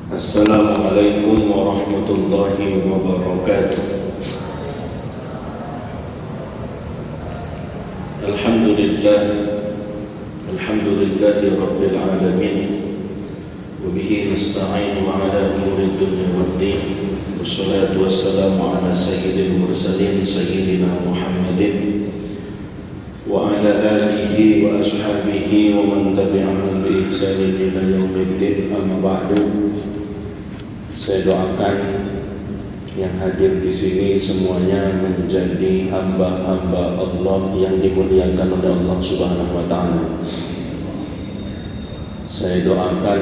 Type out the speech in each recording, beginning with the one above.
Assalamualaikum warahmatullahi wabarakatuh. Alhamdulillahi rabbil alamin. Wa bihi nasta'inu ala umuri dunya waddin. Wassalatu wassalamu ala sayyidil mursalin sayyidina Muhammadin wa ala alihi wa ashabihi wa man tabi'ahum bi ihsanin ila yaumiddin. Amma ba'du. Saya doakan yang hadir di sini semuanya menjadi hamba-hamba Allah yang dimuliakan oleh Allah Subhanahu wa taala. Saya doakan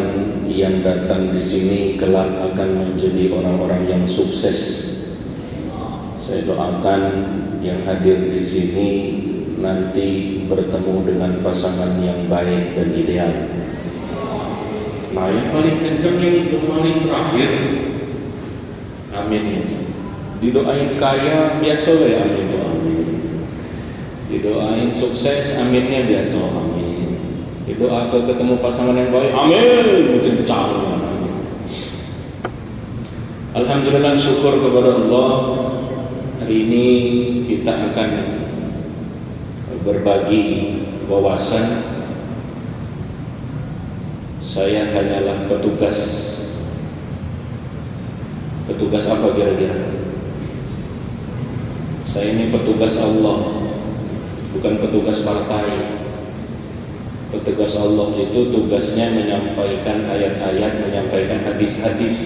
yang datang di sini kelak akan menjadi orang-orang yang sukses. Saya doakan yang hadir di sini nanti bertemu dengan pasangan yang baik dan ideal. Nah, yang paling kencang yang paling terakhir, amin ya. Didoain kaya biasa ya, amin itu amin. Didoain sukses, aminnya biasa amin. Didoa ketemu pasangan yang baik, amin. Kencang amin. Alhamdulillah, syukur kepada Allah. Hari ini kita akan berbagi wawasan. Saya hanyalah petugas apa kira-kira? Saya ini petugas Allah, bukan petugas partai. Petugas Allah itu tugasnya menyampaikan ayat-ayat, menyampaikan hadis-hadis.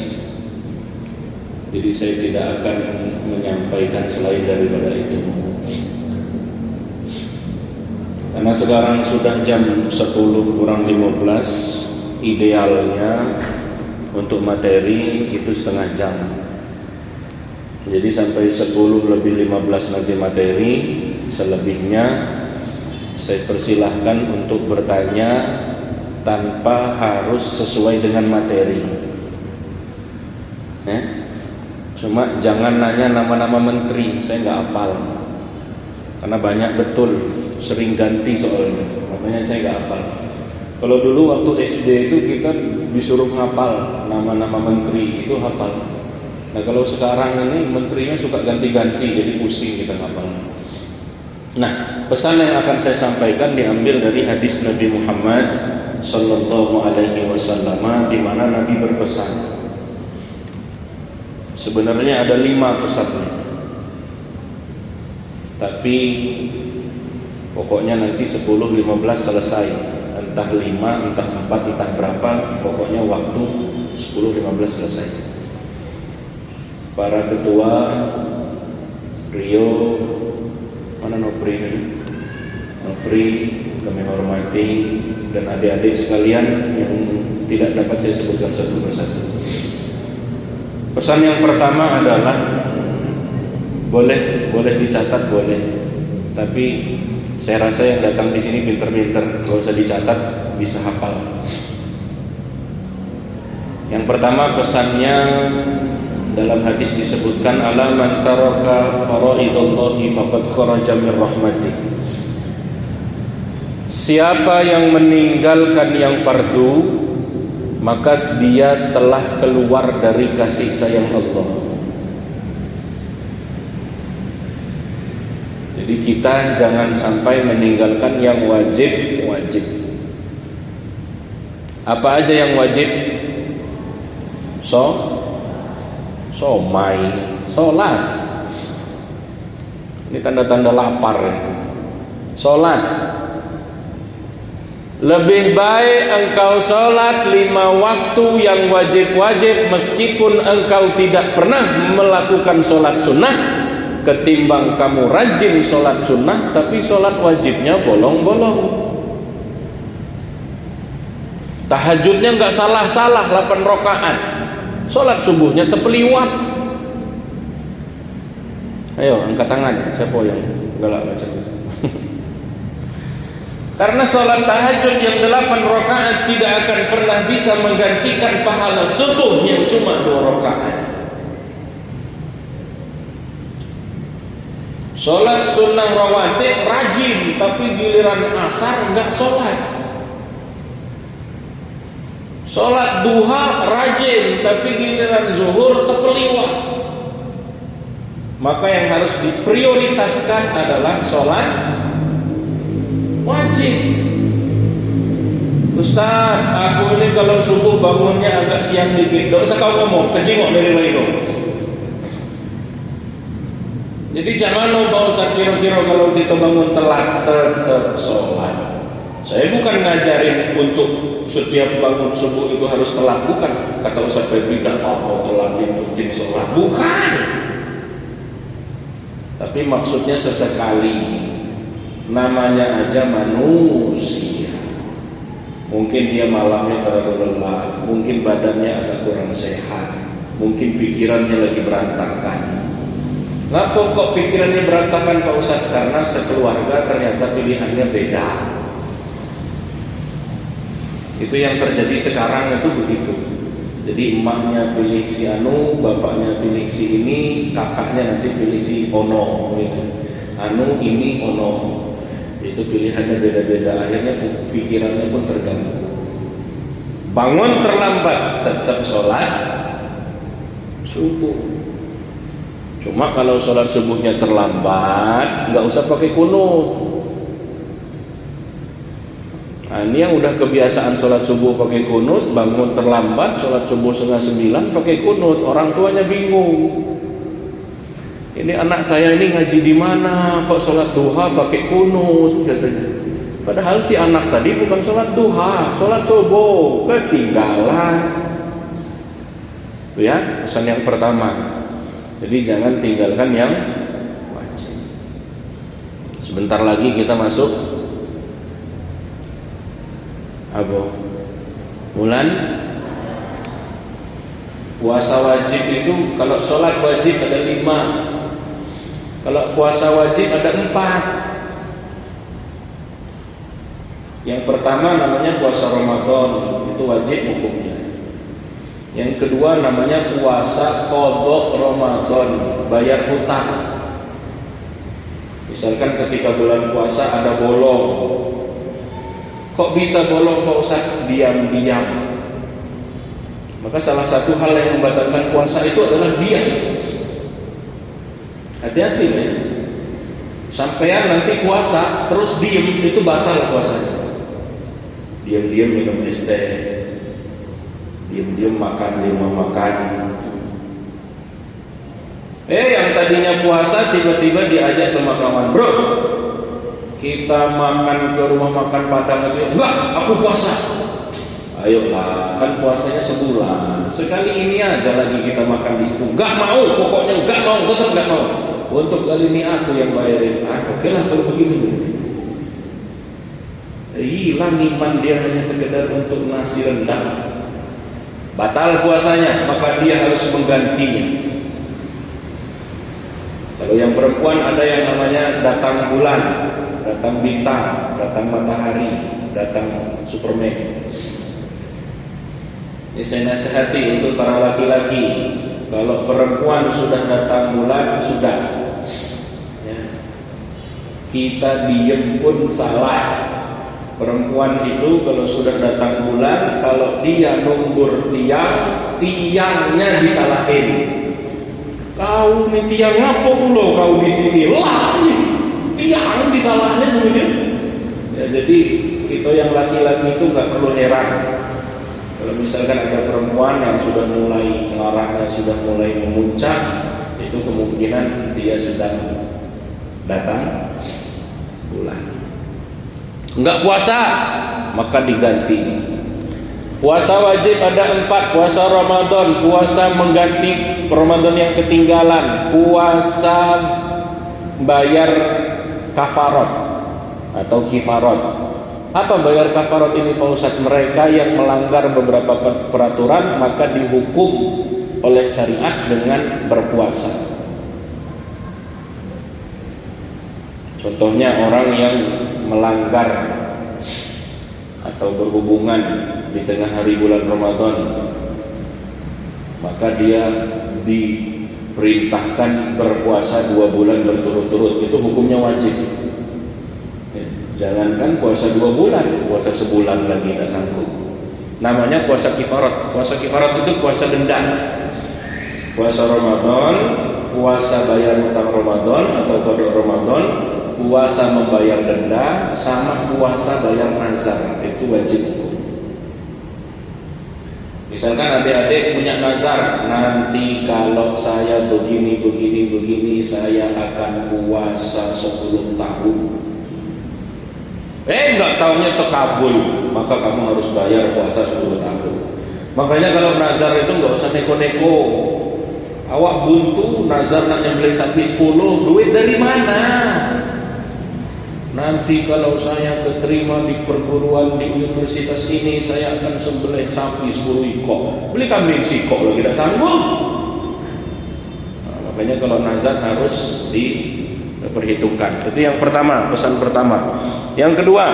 Jadi saya tidak akan menyampaikan selain daripada itu. Karena sekarang sudah jam 10:15. Idealnya untuk materi itu setengah jam. Jadi sampai 10:15 nanti materi, selebihnya saya persilahkan untuk bertanya tanpa harus sesuai dengan materi. Cuma jangan nanya nama-nama menteri, saya nggak hafal. Karena banyak betul, sering ganti soalnya, makanya saya nggak hafal. Kalau dulu waktu SD itu kita disuruh ngapal nama-nama menteri, itu hafal. Nah kalau sekarang ini menterinya suka ganti-ganti, jadi pusing kita ngapal. Nah, pesan yang akan saya sampaikan diambil dari hadis Nabi Muhammad Sallallahu Alaihi Wasallam, di mana Nabi berpesan. Sebenarnya ada 5 pesannya, tapi pokoknya nanti 10:15 selesai. Entah 5, entah 4, entah berapa, pokoknya waktu 10:15 selesai. Para ketua Rio, mana Nopri ini? Nopri, kami hormati, dan adik-adik sekalian yang tidak dapat saya sebutkan satu persatu. Pesan yang pertama adalah boleh dicatat, boleh, tapi saya rasa yang datang di sini pinter-pinter, kalau usah dicatat bisa hafal. Yang pertama pesannya dalam hadis disebutkan, ala man taraka faraidallahi faqad kharaja min rahmati. Siapa yang meninggalkan yang fardu, maka dia telah keluar dari kasih sayang Allah. Jadi kita jangan sampai meninggalkan yang wajib. Apa aja yang wajib? Somai, sholat. Ini tanda-tanda lapar. Sholat. Lebih baik engkau sholat 5 waktu yang wajib-wajib meskipun engkau tidak pernah melakukan sholat sunnah, ketimbang kamu rajin sholat sunnah tapi sholat wajibnya bolong-bolong. Tahajudnya nggak salah-salah 8 rakaat, sholat subuhnya tepeliwat. Ayo angkat tangan, siapa yang galak baca? Karena sholat tahajud yang 8 rakaat tidak akan pernah bisa menggantikan pahala subuh yang cuma 2 rakaat. Sholat sunnah rawatib rajin, tapi giliran asar enggak sholat. Sholat duha rajin, tapi giliran zuhur terkeliwat. Maka yang harus diprioritaskan adalah sholat wajib. Ustaz, aku ini kalau subuh bangunnya agak siang dikit, gak usah kau ngomong, kecingok dari bayiku. Jadi jangan lupa Ustaz, kira-kira kalau kita bangun telat tetap sholat. Saya bukan ngajarin untuk setiap bangun subuh itu harus telat, bukan. Kata Ustaz Febri, tidak apa-apa telat diikutin sholat, bukan. Tapi maksudnya sesekali, namanya aja manusia. Mungkin dia malamnya terlalu lelah, mungkin badannya agak kurang sehat, mungkin pikirannya lagi berantakan. Ngapa kok pikirannya berantakan Pak Ustaz? Karena sekeluarga ternyata pilihannya beda. Itu yang terjadi sekarang itu begitu. Jadi emaknya pilih si anu, bapaknya pilih si ini, kakaknya nanti pilih si ono gitu. Anu ini ono. Itu pilihannya beda-beda, akhirnya pikirannya pun terganggu. Bangun terlambat tetap sholat subuh. Cuma kalau sholat subuhnya terlambat, nggak usah pakai kunut. Nah, ini yang udah kebiasaan sholat subuh pakai kunut, bangun terlambat, sholat subuh 8:30 pakai kunut, orang tuanya bingung. Ini anak saya ini ngaji di mana? Kok sholat duha pakai kunut katanya. Padahal si anak tadi bukan sholat duha, sholat subuh, ketinggalan. Itu ya, pesan yang pertama. Jadi jangan tinggalkan yang wajib. Sebentar lagi kita masuk bulan puasa wajib. Itu kalau sholat wajib ada 5, kalau puasa wajib ada 4. Yang pertama namanya puasa Ramadan, itu wajib hukumnya. Yang kedua namanya puasa qadha Ramadan, bayar hutang. Misalkan ketika bulan puasa ada bolong. Kok bisa bolong Pak Ustaz? Diam-diam. Maka salah satu hal yang membatalkan puasa itu adalah diam. Hati-hati ya. Sampean nanti puasa terus diem, itu batal puasanya. Diam-diam minum es teh, diam-diam makan di rumah makan. Yang tadinya puasa tiba-tiba diajak sama kawan, bro, kita makan ke rumah makan Padang aja. Enggak, aku puasa. Ayolah, kan puasanya sebulan. Sekali ini aja lagi kita makan di situ. Enggak mau, pokoknya enggak mau, tetap enggak mau. Untuk kali ini aku yang bayarin. Oke lah kalau begitu. Hilang iman dia hanya sekedar untuk nasi rendang. Batal puasanya, maka dia harus menggantinya. Kalau yang perempuan ada yang namanya datang bulan, datang bintang, datang matahari, datang Superman. Ini saya nasihati untuk para laki-laki. Kalau perempuan sudah datang bulan, sudah ya. Kita diem pun salah. Perempuan itu kalau sudah datang bulan, kalau dia numbur tiang, tiangnya disalahin. Kau nih tiang apa pula kau di sini? Lah, tiang disalahnya sama dia. Ya, jadi kita yang laki-laki itu nggak perlu heran kalau misalkan ada perempuan yang sudah mulai marahnya, sudah mulai memuncak, itu kemungkinan dia sedang datang bulan. Enggak puasa, maka diganti. Puasa wajib ada 4, puasa Ramadan, puasa mengganti Ramadan yang ketinggalan, puasa bayar kafarat atau kifarat. Apa bayar kafarat ini Pak Ustaz? Mereka yang melanggar beberapa peraturan maka dihukum oleh syariat dengan berpuasa. Contohnya orang yang melanggar atau berhubungan di tengah hari bulan Ramadan, maka dia diperintahkan berpuasa 2 bulan berturut-turut. Itu hukumnya wajib. Jangankan puasa 2 bulan, puasa sebulan lagi tidak sanggup. Namanya puasa kifarat. Puasa kifarat itu puasa denda. Puasa Ramadan, puasa bayar utang Ramadan atau qada Ramadan, puasa membayar denda, sama puasa bayar nazar, itu wajib hukum. Misalkan adik-adik punya nazar, nanti kalau saya begini saya akan puasa 10 tahun. Enggak taunya terkabul, maka kamu harus bayar puasa 10 tahun. Makanya kalau nazar itu enggak usah neko-neko. Awak buntu nazar nak nyembelih sapi 10, duit dari mana? Nanti kalau saya keterima di perguruan di universitas ini, saya akan sembelih sapi 10 ekor. Beli kambing sikok lagi tidak sanggup. Nah, makanya kalau nazar harus diperhitungkan. Itu yang pertama, pesan pertama. Yang kedua,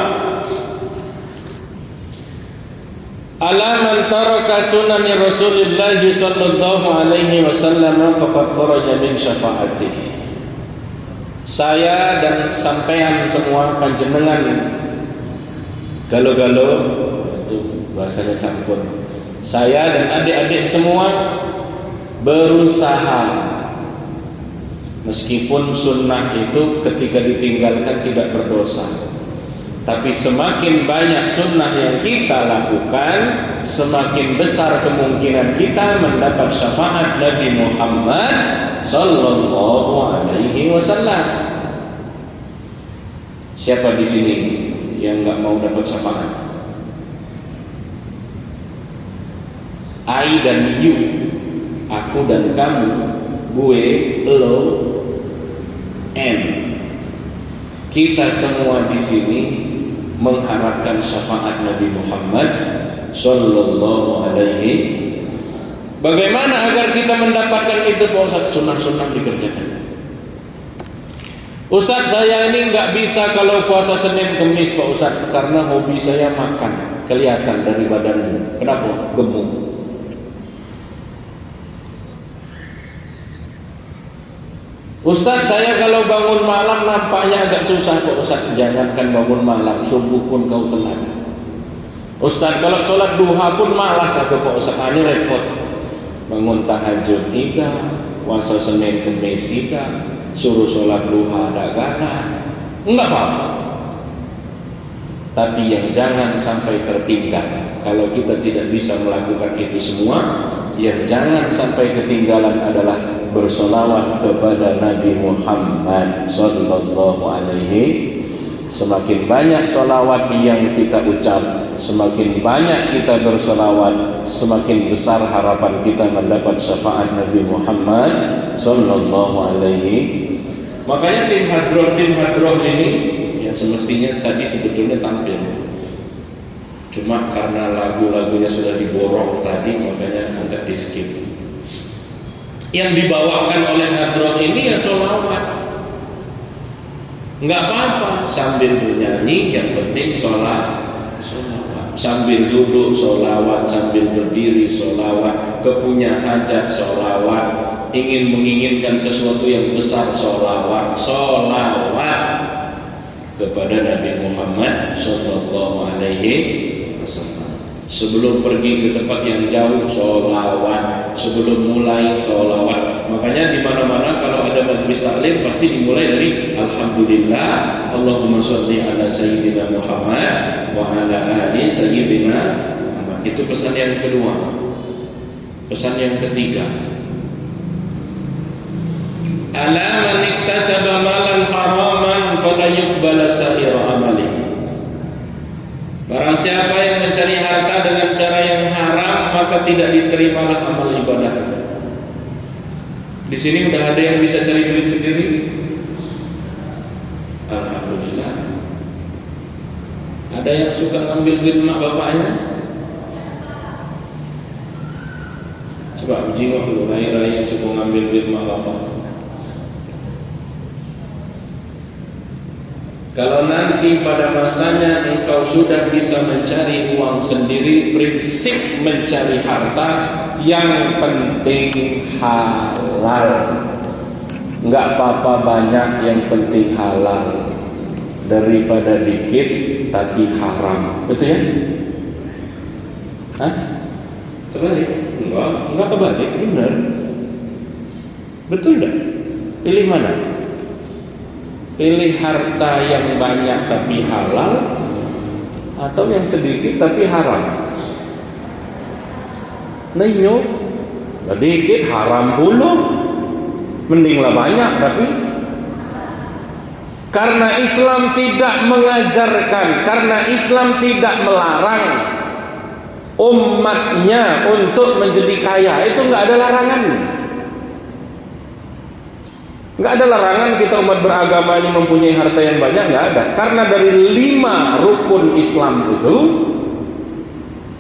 ala man taraka sunani Rasulullah sallallahu alaihi wasallam faqad kharaja min syafaatih. Saya dan sampean semua panjenengan galo-galo, itu bahasanya campur. Saya dan adik-adik semua berusaha, meskipun sunnah itu ketika ditinggalkan tidak berdosa. Tapi semakin banyak sunnah yang kita lakukan, semakin besar kemungkinan kita mendapat syafaat Nabi Muhammad sallallahu alaihi wasallam. Siapa di sini yang nggak mau dapat syafaat? I dan you, aku dan kamu, gue, lo, and kita semua di sini mengharapkan syafaat Nabi Muhammad sallallahu alaihi. Bagaimana agar kita mendapatkan itu? Pak Ustaz, sunnah-sunnah dikerjakan. Ustaz, saya ini nggak bisa kalau puasa Senin Kemis Pak Ustaz, karena hobi saya makan. Kelihatan dari badanmu. Kenapa? Gemuk. Ustaz, saya kalau bangun malam nampaknya agak susah Pak Ustaz. Jangankan bangun malam, subuh pun kau telat. Ustaz, kalau sholat duha pun malas aku Pak Ustaz. Ini repot. Bangun tahajud tidak, puasa Senin Kemis tidak, suruh sholat duha ada-ada. Enggak apa-apa. Tapi yang jangan sampai tertinggal. Kalau kita tidak bisa melakukan itu semua, yang jangan sampai ketinggalan adalah bersolawat kepada Nabi Muhammad sallallahu alaihi. Semakin banyak solawat yang kita ucap, semakin banyak kita bersolawat, semakin besar harapan kita mendapat syafaat Nabi Muhammad sallallahu alaihi. Makanya tim hadroh ini yang semestinya tadi sebetulnya tampil, cuma karena lagu-lagunya sudah diborong tadi, makanya agak di skip. Yang dibawakan oleh hadroh ini ya sholawat, nggak apa-apa, sambil bernyanyi, yang penting sholawat. Sambil duduk sholawat, sambil berdiri sholawat, kepunya hajat sholawat, ingin menginginkan sesuatu yang besar sholawat kepada Nabi Muhammad sallallahu alaihi wasallam. Sebelum pergi ke tempat yang jauh sholawat, sebelum mulai sholawat. Makanya di mana-mana kalau ada majelis taklim pasti dimulai dari Alhamdulillah, Allahumma sholli ala sayyidina Muhammad wa ala ali sayyidina Muhammad. Itu pesan yang kedua. Pesan yang ketiga, ala man iktasaba malan haraman fala yuqbala sa'iru amalihi. Barang siapa yang mencari harta dengan cara yang haram, maka tidak diterimalah amal ibadahnya. Di sini udah ada yang bisa cari duit sendiri? Alhamdulillah. Ada yang suka ngambil duit mak bapaknya? Coba jengok dulu rai-rai yang suka ngambil duit mak bapak. Kalau nanti pada masanya engkau sudah bisa mencari uang sendiri, prinsip mencari harta yang penting halal. Enggak apa-apa banyak, yang penting halal. Daripada dikit tapi haram. Betul ya? Hah? Kebalik? Enggak kebalik, benar. Betul dah. Pilih mana? Pilih harta yang banyak tapi halal, atau yang sedikit tapi haram? Neyo, sedikit haram pula. Mendinglah banyak tapi. Karena Islam tidak mengajarkan, karena Islam tidak melarang umatnya untuk menjadi kaya. Itu enggak ada larangan. Enggak ada larangan kita umat beragama ini mempunyai harta yang banyak, enggak ada. Karena dari 5 rukun Islam itu,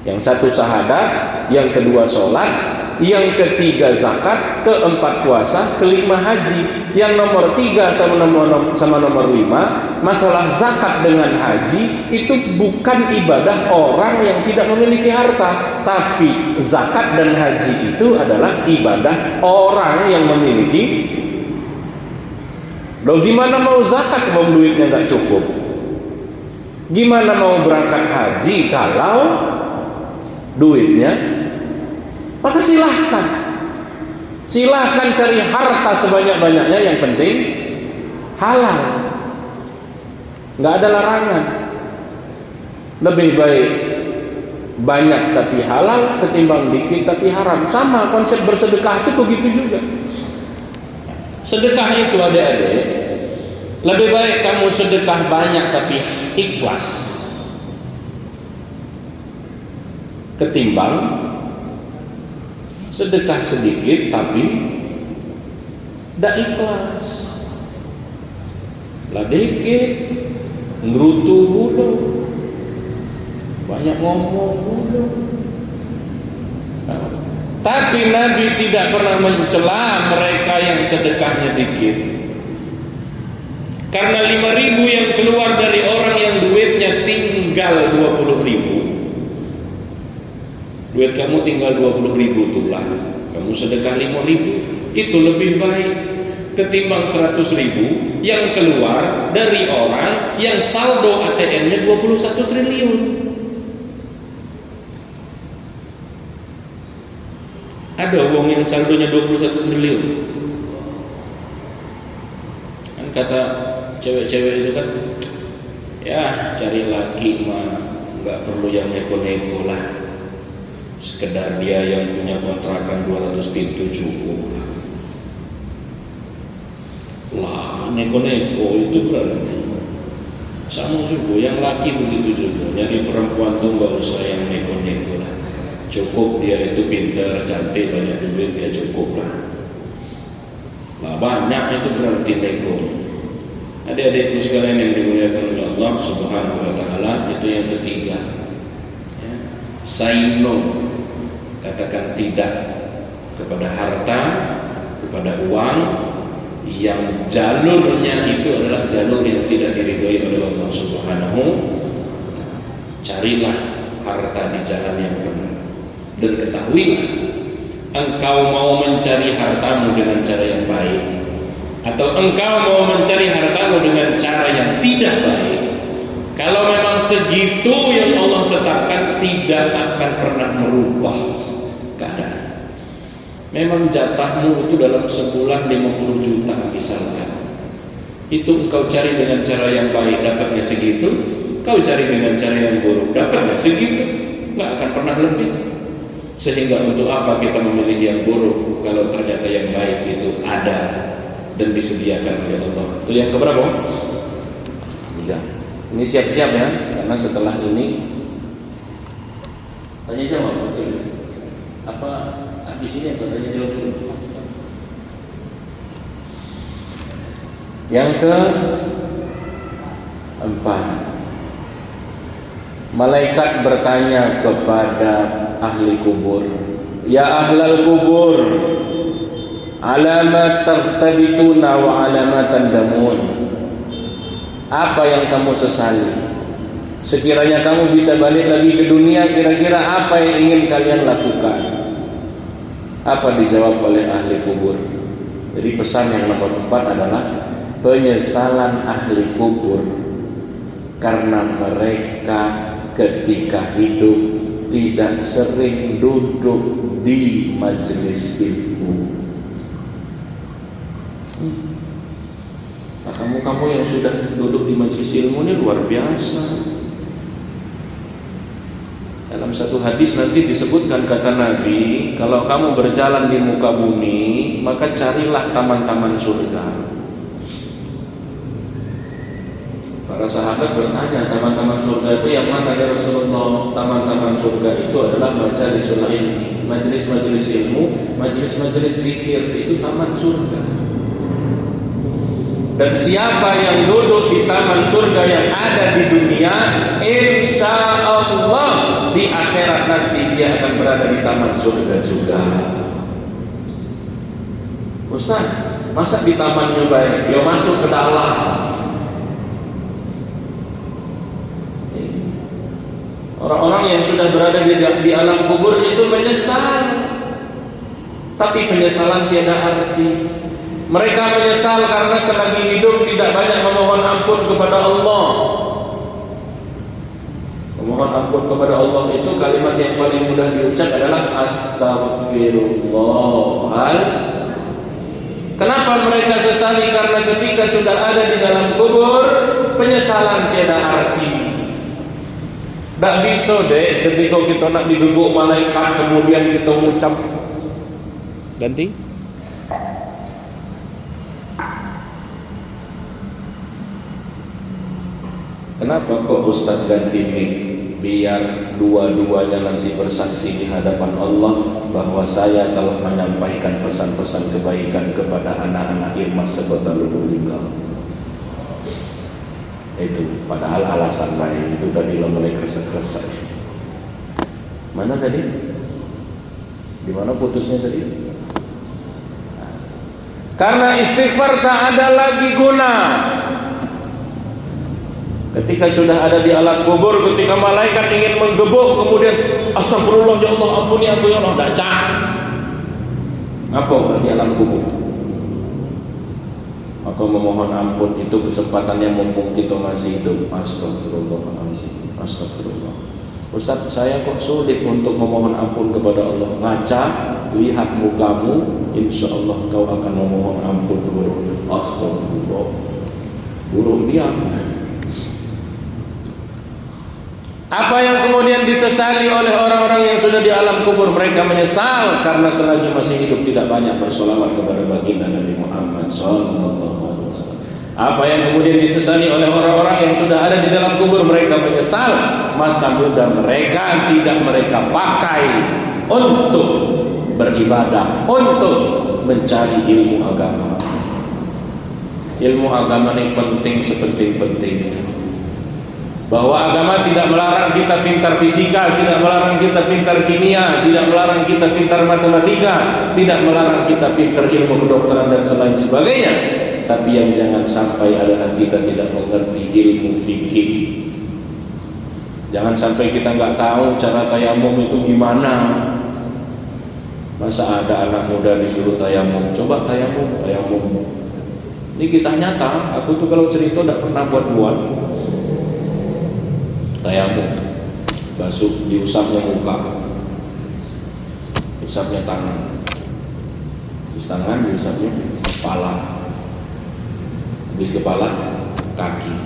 yang satu syahadat, yang kedua sholat, yang ketiga zakat, keempat puasa, kelima haji. Yang nomor 3 sama nomor 5, masalah zakat dengan haji itu bukan ibadah orang yang tidak memiliki harta, tapi zakat dan haji itu adalah ibadah orang yang memiliki. Loh, gimana mau zakat kalau duitnya nggak cukup? Gimana mau berangkat haji kalau duitnya? Maka silahkan cari harta sebanyak-banyaknya, yang penting halal. Nggak ada larangan. Lebih baik banyak tapi halal ketimbang dikit tapi haram. Sama konsep bersedekah itu begitu juga. Sedekah itu adik-adik, lebih baik kamu sedekah banyak tapi ikhlas ketimbang sedekah sedikit tapi tidak ikhlas. Lah dikit ngerutu dulu, banyak ngomong dulu. Tapi Nabi tidak pernah mencela mereka yang sedekahnya dikit. Karena 5.000 yang keluar dari orang yang duitnya tinggal 20.000, duit kamu tinggal 20.000 itulah, kamu sedekah 5.000, itu lebih baik ketimbang 100.000 yang keluar dari orang yang saldo ATM-nya 21 triliun. Ada uang yang saldonya 21 triliun. Kan kata cewek-cewek itu kan, ya cari laki mah nggak perlu yang neko-neko lah, sekedar dia yang punya kontrakan 200 pintu cukup lah. Neko-neko itu berarti sama juga, yang laki begitu juga. Jadi perempuan tuh nggak usah yang neko-neko lah, cukup dia itu pintar, cantik, banyak duit, dia cukup lah. Banyak itu berarti nego. Adik-adikku sekalian yang dimuliakan oleh Allah Subhanahu wa taala, itu yang ketiga. Ya. Say no. Katakan tidak kepada harta, kepada uang yang jalurnya itu adalah jalur yang tidak diridhoi oleh Allah Subhanahu. Carilah harta di jalan yang benar. Dan ketahuilah, engkau mau mencari hartamu dengan cara yang baik, atau engkau mau mencari hartamu dengan cara yang tidak baik, kalau memang segitu yang Allah tetapkan, tidak akan pernah merubah keadaan. Memang jatahmu itu dalam sebulan 50 juta misalkan, itu engkau cari dengan cara yang baik, dapatnya segitu. Kau cari dengan cara yang buruk, dapatnya segitu, nggak akan pernah lebih. Sehingga untuk apa kita memilih yang buruk kalau ternyata yang baik itu ada dan disediakan oleh Allah. Itu yang keberapa? 3. Ini siap-siap ya, karena setelah ini tanya jawab. Apa habis ini atau tanya jawab dulu? Yang keempat, malaikat bertanya kepada ahli kubur, ya ahlal kubur, alamat tartabituna wa alamat tandamun. Apa yang kamu sesali? Sekiranya kamu bisa balik lagi ke dunia, kira-kira apa yang ingin kalian lakukan? Apa dijawab oleh ahli kubur? Jadi pesan yang nomor 4 adalah penyesalan ahli kubur karena mereka ketika hidup tidak sering duduk di majelis ilmu. Nah, kamu yang sudah duduk di majelis ilmu ini luar biasa. Dalam satu hadis nanti disebutkan, kata Nabi, kalau kamu berjalan di muka bumi, maka carilah taman-taman surga. Para sahabat bertanya, taman-taman surga itu yang mana ya Rasulullah? Taman-taman surga itu adalah majalisul ilmi, majelis-majelis ilmu, majelis-majelis zikir, itu taman surga. Dan siapa yang duduk di taman surga yang ada di dunia, insya Allah di akhirat nanti dia akan berada di taman surga juga. Ustaz, masa di tamannya baik? Ya masuk ke dalam. Orang-orang yang sudah berada di alam kubur itu menyesal, tapi penyesalan tiada arti. Mereka menyesal karena selagi hidup tidak banyak memohon ampun kepada Allah. Memohon ampun kepada Allah itu kalimat yang paling mudah diucap adalah Astaghfirullah. Kenapa mereka sesali? Karena ketika sudah ada di dalam kubur, penyesalan tiada arti. Tak bisa deh ketika kita nak diguguk malaikat kemudian kita mengucap ganti. Kenapa kok Ustaz ganti mic? Biar dua-duanya nanti bersaksi di hadapan Allah bahwa saya telah menyampaikan pesan-pesan kebaikan kepada anak-anak Irmas sekota Lubulingga. Itu padahal alasan lain, itu tadi lo mulai kresek-kresek. Mana tadi? Di mana putusnya tadi? Karena istighfar tak ada lagi guna. Ketika sudah ada di alam kubur, ketika malaikat ingin menggebuk, kemudian astagfirullah ya Allah, ampuni aku ya Allah, tidak cah. Apa di alam kubur? Maka memohon ampun itu kesempatannya mumpung kita masih hidup. Astagfirullahaladzim, astagfirullah. Ustaz, saya kok sulit untuk memohon ampun kepada Allah. Ngaca, lihat mukamu, insya Allah kau akan memohon ampun kepada Allah. Astagfirullah. Burung diam. Apa yang kemudian disesali oleh orang-orang yang sudah di alam kubur? Mereka menyesal karena selagi masih hidup tidak banyak bersolawat kepada baginda Nabi Muhammad SAW. Apa yang kemudian disesali oleh orang-orang yang sudah ada di dalam kubur? Mereka menyesal masa muda mereka tidak mereka pakai untuk beribadah, untuk mencari ilmu agama. Ilmu agama ini penting sepenting-pentingnya. Bahwa agama tidak melarang kita pintar fisika, tidak melarang kita pintar kimia, tidak melarang kita pintar matematika, tidak melarang kita pintar ilmu kedokteran dan selain sebagainya. Tapi yang jangan sampai adalah kita tidak mengerti ilmu fikih. Jangan sampai kita nggak tahu cara tayamum itu gimana. Masa ada anak muda disuruh tayamum, coba tayamum. Ini kisah nyata. Aku tuh kalau cerita tidak pernah buat-buat. Tayamum, basuh, diusapnya muka, usapnya tangan, diusapnya kepala, habis kepala kaki.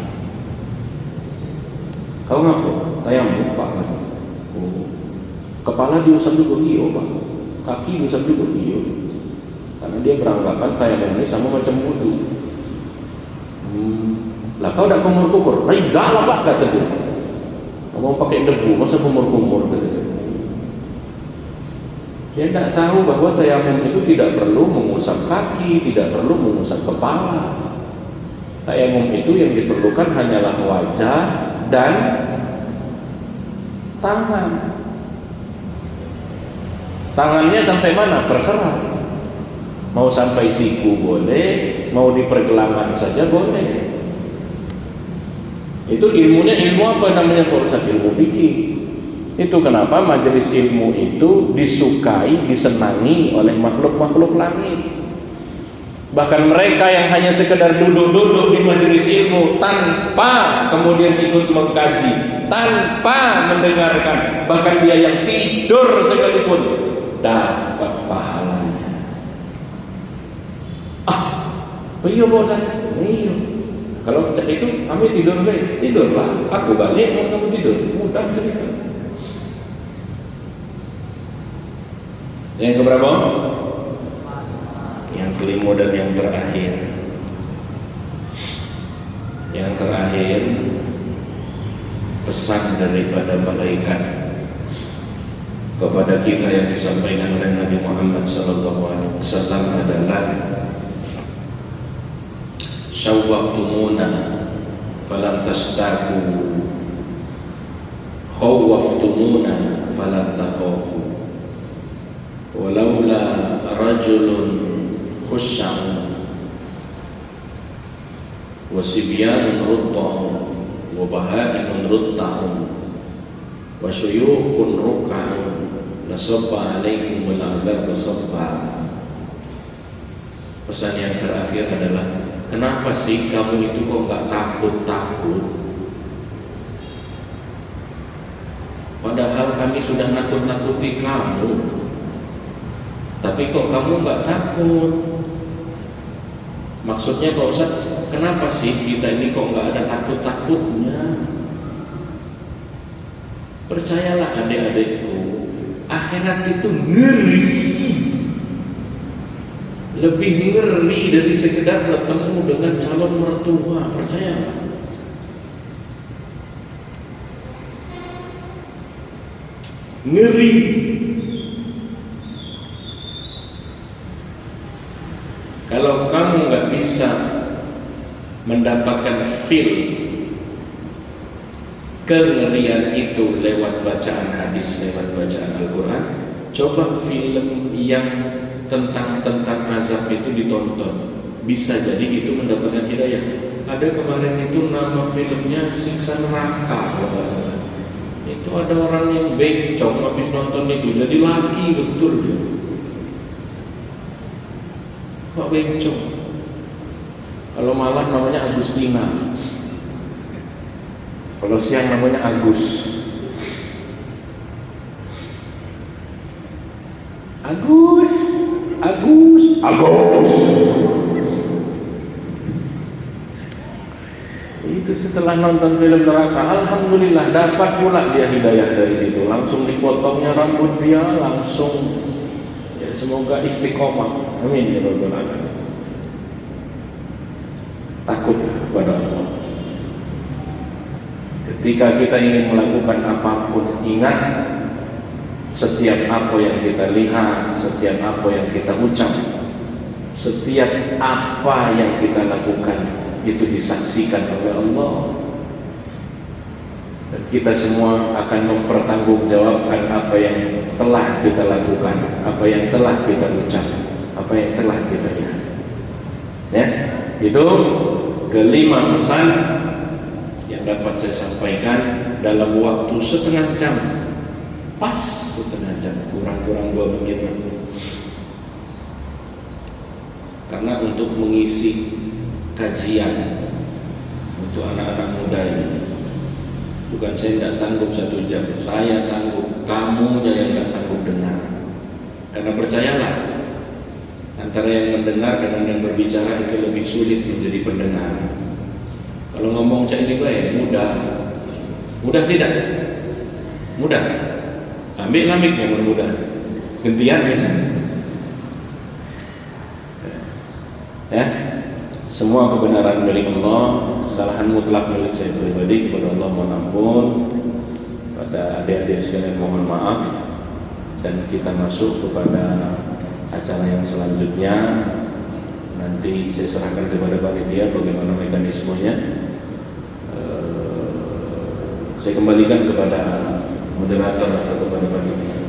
Kau ngaku tayamum Pak? Oh. Kepala diusap juga iya Pak, kaki diusap juga iya, karena dia beranggapan tayamum ini sama macam wudu. Lah kau udah kumur-kumur, tidak lah Pak, kata dia. Mau pakai debu, masa kumur-kumur gitu. Dia tidak tahu bahwa tayamum itu tidak perlu mengusap kaki, tidak perlu mengusap kepala. Tayamum itu yang diperlukan hanyalah wajah dan tangan. Tangannya sampai mana? Terserah. Mau sampai siku boleh, mau di pergelangan saja boleh. Itu ilmunya ilmu apa namanya Pak Ustaz? Ilmu fikih. Itu kenapa majelis ilmu itu disukai, disenangi oleh makhluk-makhluk langit. Bahkan mereka yang hanya sekedar duduk-duduk di majelis ilmu tanpa kemudian ikut mengkaji, tanpa mendengarkan, bahkan dia yang tidur sekalipun dapat pahalanya. Iya bosan, iya. Kalau itu kami tidur deh, tidurlah. Aku balik, kalau kamu tidur, mudah cerita. Yang keberapa? Yang kelima dan yang terakhir. Yang terakhir, pesan daripada malaikat kepada kita yang disampaikan oleh Nabi Muhammad SAW adalah syawwaqtumuna falam tastaku khawwaftumuna falam takhafu walaula rajulun khusya'un wa sibyanun rutta'un wa baha'imun rutta'un wa syuyukhun ruk'a'un lasabba alaikum wal adzab sabba. Pesan yang terakhir adalah, kenapa sih kamu itu kok gak takut-takut? Padahal kami sudah nakut-nakuti kamu, tapi kok kamu gak takut? Maksudnya Pak Ustaz, kenapa sih kita ini kok gak ada takut-takutnya? Percayalah adik-adikku, akhirat itu ngeri. Lebih ngeri dari sekedar bertemu dengan calon mertua, percayalah. Ngeri. Kalau kamu nggak bisa mendapatkan feel kengerian itu lewat bacaan hadis, lewat bacaan Al-Quran, coba film yang tentang azab itu ditonton, bisa jadi itu mendapatkan hidayah. Ada kemarin itu nama filmnya Siksa Neraka kalau nggak salah. Itu ada orang yang bencong habis nonton itu jadi laki betul dia. Pak bencong. Kalau malam namanya Agustina, kalau siang namanya Agus. Itu setelah nonton film neraka, alhamdulillah dapat pula dia hidayah dari situ. Langsung dipotongnya rambut dia, langsung ya, semoga istiqomah. Amin ya rabbal alamin. Takut kepada Allah. Ketika kita ingin melakukan apapun, ingat setiap apa yang kita lihat, setiap apa yang kita ucap, setiap apa yang kita lakukan itu disaksikan oleh Allah. Dan kita semua akan mempertanggungjawabkan apa yang telah kita lakukan, apa yang telah kita ucap, apa yang telah kita lihat. Ya, itu kelima pesan yang dapat saya sampaikan dalam waktu setengah jam. Pas setengah jam, kurang-kurang 2 menit. Karena untuk mengisi kajian untuk anak-anak muda ini, bukan saya tidak sanggup 1 jam, saya sanggup, kamunya yang tidak sanggup dengar. Karena percayalah, antara yang mendengar dengan yang berbicara itu lebih sulit menjadi pendengar. Kalau ngomong cak ini baik, mudah tidak? Mudah. Ambil lamik yang mudah. Gantian gitu. Ya. Semua kebenaran dari Allah, kesalahan mutlak milik saya pribadi, kepada Allah mohon ampun, pada adik-adik sekalian mohon maaf, dan kita masuk kepada acara yang selanjutnya. Nanti saya serahkan kepada panitia bagaimana mekanismenya. Saya kembalikan kepada moderator atau kepada panitia.